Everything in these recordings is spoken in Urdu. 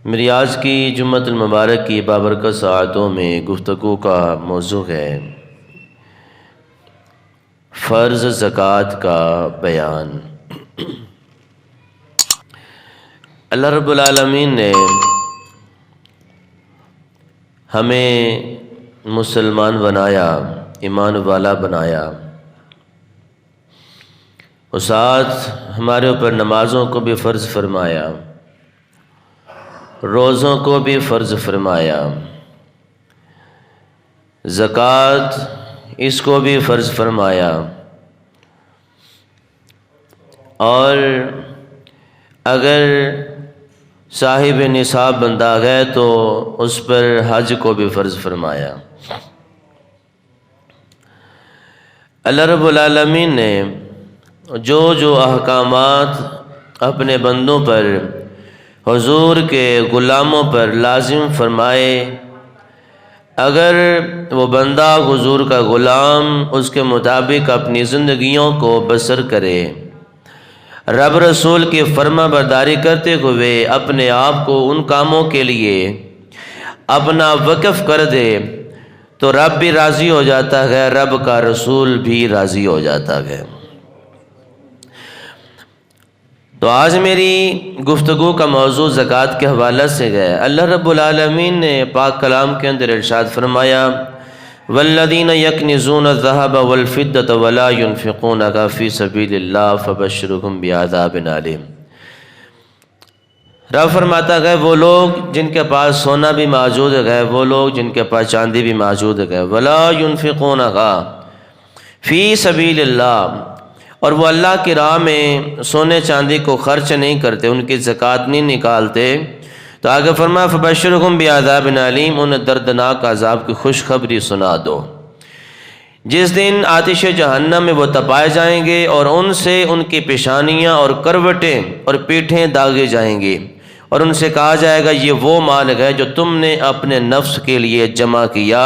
میری آج کی جمعۃ المبارک کی بابرکت ساعتوں میں گفتگو کا موضوع ہے فرض زکوٰۃ کا بیان۔ اللہ رب العالمین نے ہمیں مسلمان بنایا، ایمان والا بنایا، اور ساتھ ہمارے اوپر نمازوں کو بھی فرض فرمایا، روزوں کو بھی فرض فرمایا، زکوٰۃ اس کو بھی فرض فرمایا، اور اگر صاحب نصاب بندہ ہے تو اس پر حج کو بھی فرض فرمایا۔ اللہ رب العالمین نے جو احکامات اپنے بندوں پر، حضور کے غلاموں پر لازم فرمائے، اگر وہ بندہ حضور کا غلام اس کے مطابق اپنی زندگیوں کو بسر کرے، رب رسول کی فرما برداری کرتے ہوئے اپنے آپ کو ان کاموں کے لیے اپنا وقف کر دے، تو رب بھی راضی ہو جاتا ہے، رب کا رسول بھی راضی ہو جاتا ہے۔ تو آج میری گفتگو کا موضوع زکوٰۃ کے حوالے سے ہے۔ اللہ رب العالمین نے پاک کلام کے اندر ارشاد فرمایا، والذین یکنزون الذھب والفضة ولا ينفقونها فی سبیل اللہ فبشرھم بعذاب علیم۔ رب فرماتا ہے وہ لوگ جن کے پاس سونا بھی موجود ہے، وہ لوگ جن کے پاس چاندی بھی موجود ہے، ولا ينفقونها فی سبیل اللہ، اور وہ اللہ کی راہ میں سونے چاندی کو خرچ نہیں کرتے، ان کی زکوٰۃ نہیں نکالتے، تو آگے فرمایا فبشرھم بعذاب علیم، انہیں دردناک عذاب کی خوشخبری سنا دو۔ جس دن آتش جہنم میں وہ تپائے جائیں گے اور ان سے ان کی پیشانیاں اور کروٹیں اور پیٹھیں داغی جائیں گی، اور ان سے کہا جائے گا یہ وہ مال ہے جو تم نے اپنے نفس کے لیے جمع کیا،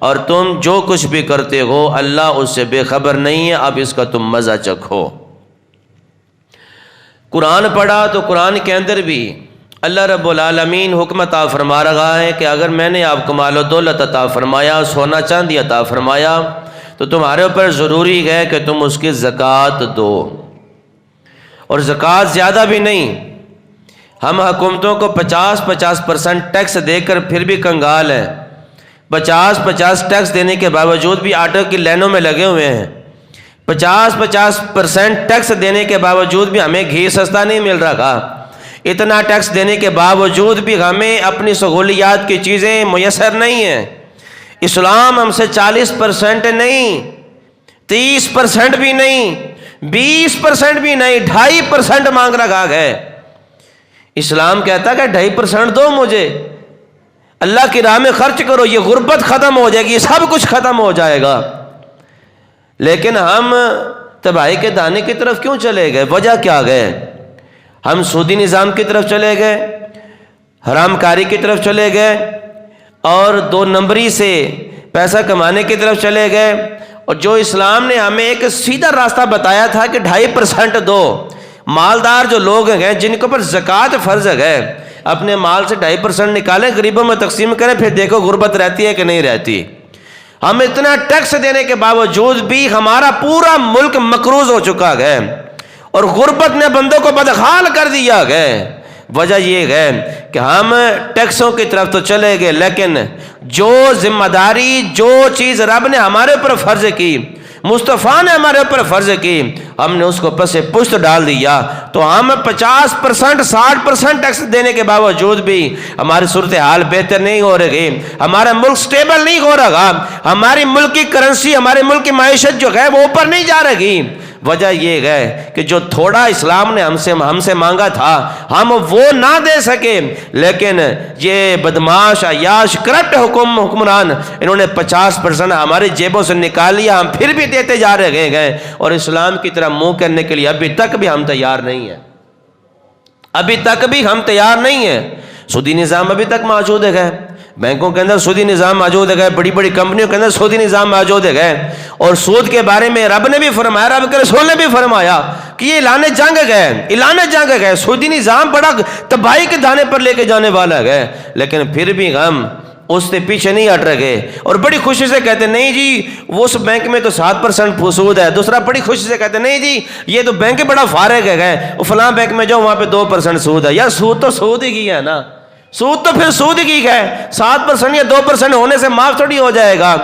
اور تم جو کچھ بھی کرتے ہو اللہ اس سے بے خبر نہیں ہے، اب اس کا تم مزہ چکھو۔ قرآن پڑھا تو قرآن کے اندر بھی اللہ رب العالمین حکم عطا فرما رہا ہے کہ اگر میں نے آپ کو مال و دولت عطا فرمایا، سونا چاندی عطا فرمایا، تو تمہارے اوپر ضروری ہے کہ تم اس کی زکوٰۃ دو، اور زکوٰۃ زیادہ بھی نہیں۔ ہم حکومتوں کو 50% ٹیکس دے کر پھر بھی کنگال ہیں، 50 ٹیکس دینے کے باوجود بھی آٹو کی لائنوں میں لگے ہوئے ہیں، 50% ٹیکس دینے کے باوجود بھی ہمیں گھی سستا نہیں مل رہا، اتنا ٹیکس دینے کے باوجود بھی ہمیں اپنی سہولیات کی چیزیں میسر نہیں ہیں۔ اسلام ہم سے 40% نہیں، 30% بھی نہیں، 20% بھی نہیں، 2.5% مانگ رہا ہے۔ اسلام کہتا ہے کہ 2.5% دو مجھے، اللہ کی راہ میں خرچ کرو، یہ غربت ختم ہو جائے گی، سب کچھ ختم ہو جائے گا۔ لیکن ہم تباہی کے دانے کی طرف کیوں چلے گئے؟ وجہ کیا گئے؟ ہم سودی نظام کی طرف چلے گئے، حرام کاری کی طرف چلے گئے، اور 2 نمبری سے پیسہ کمانے کی طرف چلے گئے، اور جو اسلام نے ہمیں ایک سیدھا راستہ بتایا تھا کہ 2.5% دو۔ مالدار جو لوگ ہیں جن کے اوپر زکوٰۃ فرض ہے، اپنے مال سے 2.5% نکالیں، غریبوں میں تقسیم کریں، پھر دیکھو غربت رہتی ہے کہ نہیں رہتی۔ ہم اتنا ٹیکس دینے کے باوجود بھی ہمارا پورا ملک مقروض ہو چکا ہے، اور غربت نے بندوں کو بدحال کر دیا ہے۔ وجہ یہ ہے کہ ہم ٹیکسوں کی طرف تو چلے گئے، لیکن جو ذمہ داری، جو چیز رب نے ہمارے اوپر فرض کی، مصطفیٰ نے ہمارے اوپر فرض کی، ہم نے اس کو پس پشت ڈال دیا۔ تو ہم 50%، 60% ٹیکس دینے کے باوجود بھی ہماری صورتحال بہتر نہیں ہو رہی، ہمارا ملک سٹیبل نہیں ہو رہا، ہماری ملک کی کرنسی، ہمارے ملک کی معیشت جو ہے وہ اوپر نہیں جا رہی۔ وجہ یہ ہے کہ جو تھوڑا اسلام نے ہم سے مانگا تھا ہم وہ نہ دے سکے، لیکن یہ بدماش، عیاش، کرپٹ حکمران، انہوں نے 50% ہماری جیبوں سے نکال لیا، ہم پھر بھی دیتے جا رہے ہیں، اور اسلام کی طرح منہ کرنے کے لیے ابھی تک بھی ہم تیار نہیں ہیں، ابھی تک بھی ہم تیار نہیں ہیں۔ سودی نظام ابھی تک موجود ہے، بینکوں کے اندر سودی نظام موجود ہے، بڑی بڑی کمپنیوں کے اندر سودی نظام موجود ہے، اور سود کے بارے میں رب نے بھی فرمایا، رب کے رسول نے بھی فرمایا کہ یہ اعلان جنگ ہے، سودی نظام بڑا تباہی کے دانے پر لے کے جانے والا ہے، لیکن پھر بھی ہم اس سے پیچھے نہیں ہٹ رہے اور بڑی خوشی سے کہتے ہیں نہیں جی وہ اس بینک میں تو 7% سود ہے، دوسرا بڑی خوشی سے کہتے ہیں نہیں جی یہ تو بینک بڑا فارغ ہے، وہ فلاں بینک میں جاؤ وہاں پہ 2% سود ہے۔ یار سود تو سود ہی کی ہے نا، سود تو پھر سود کی ہے، 7% یا 2% ہونے سے معاف تھوڑی ہو جائے گا۔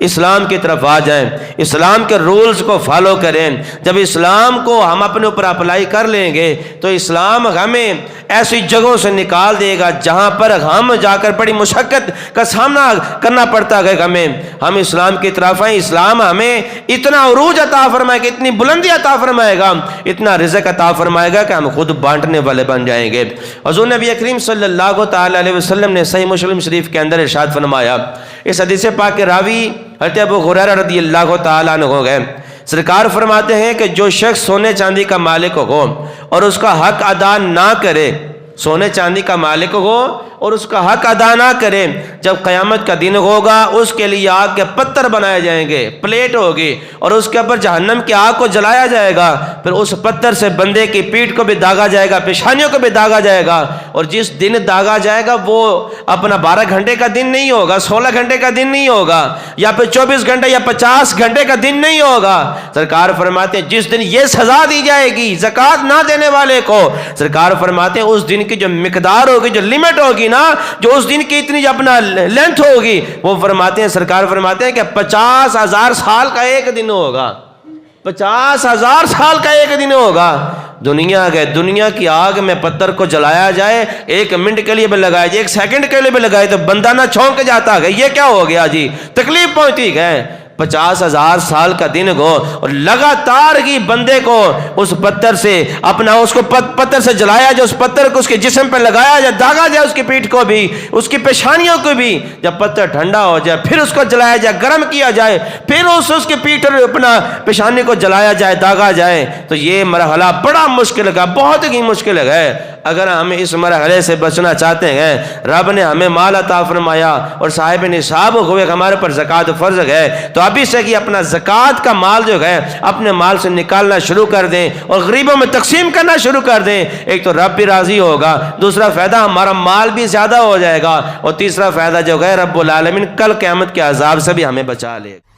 اسلام کی طرف آ جائیں، اسلام کے رولز کو فالو کریں۔ جب اسلام کو ہم اپنے اوپر اپلائی کر لیں گے تو اسلام ہمیں ایسی جگہوں سے نکال دے گا جہاں پر ہم جا کر بڑی مشقت کا سامنا کرنا پڑتا ہے ہم اسلام کی طرف آئیں۔ اسلام ہمیں اتنا عروج عطا فرمائے گا، اتنی بلندی عطا فرمائے گا، اتنا رزق عطا فرمائے گا کہ ہم خود بانٹنے والے بن جائیں گے۔ حضور نبی کریم صلی اللہ تعالی علیہ وسلم نے صحیح مسلم شریف کے اندر ارشاد فرمایا، اس حدیث پاک کے راوی حضرت ابو ہریرہ رضی اللہ تعالیٰ عنہ ہو گئے، سرکار فرماتے ہیں کہ جو شخص سونے چاندی کا مالک ہو اور اس کا حق ادا نہ کرے، سونے چاندی کا مالک ہو اور اس کا حق ادا نہ کرے، جب قیامت کا دن ہوگا اس کے لیے آگ کے پتھر بنائے جائیں گے، پلیٹ ہوگی اور اس کے اوپر جہنم کی آگ کو جلایا جائے گا، پھر اس پتھر سے بندے کی پیٹھ کو بھی داغا جائے گا، پیشانیوں کو بھی داغا جائے گا، اور جس دن داغا جائے گا وہ اپنا 12 گھنٹے کا دن نہیں ہوگا، 16 گھنٹے کا دن نہیں ہوگا، یا پھر 24 گھنٹے یا 50 گھنٹے کا دن نہیں ہوگا۔ سرکار فرماتے ہیں جس دن یہ سزا دی جائے گی زکوٰۃ نہ دینے والے کو، سرکار فرماتے ہیں اس دن کی جو مقدار ہوگی، جو لیمٹ ہوگی نا، جو اس دن کی اتنی اپنا لینتھ ہوگی، وہ فرماتے ہیں، سرکار فرماتے ہیں کہ 50,000 سال کا ایک دن ہوگا، 50,000 سال کا ایک دن ہوگا۔ دنیا کی آگ میں پتھر کو جلایا جائے، 1 منٹ کے لیے بھی لگایا جائے، 1 سیکنڈ کے لیے بھی لگائے تو بندہ نہ چھونک جاتا ہے یہ کیا ہو گیا جی، تکلیف پہنچتی ہے۔ 50,000 سال کا دن ہو اور لگاتار ہی بندے کو اس پتھر سے اپنا اس کو پتھر سے جلایا جائے، اس پتھر کو اس کے جسم پہ لگایا جائے، داغا جائے اس کی پیٹھ کو بھی، اس کی پیشانیوں کو بھی، جب پتھر ٹھنڈا ہو جائے پھر اس کو جلایا جائے، گرم کیا جائے، پھر اس کی پیٹھ اور اپنا پیشانی کو جلایا جائے، داغا جائے، تو یہ مرحلہ بڑا مشکل ہے، بہت ہی مشکل ہے۔ اگر ہم اس مرحلے سے بچنا چاہتے ہیں، رب نے ہمیں مال عطا فرمایا اور صاحب نصاب ہوئے ہمارے پر زکوٰۃ فرض ہے، تو ابھی سے کہ اپنا زکوٰۃ کا مال جو ہے اپنے مال سے نکالنا شروع کر دیں اور غریبوں میں تقسیم کرنا شروع کر دیں۔ ایک تو رب بھی راضی ہوگا، دوسرا فائدہ ہمارا مال بھی زیادہ ہو جائے گا، اور تیسرا فائدہ جو ہے رب العالمین کل قیامت کے عذاب سے بھی ہمیں بچا لے گا۔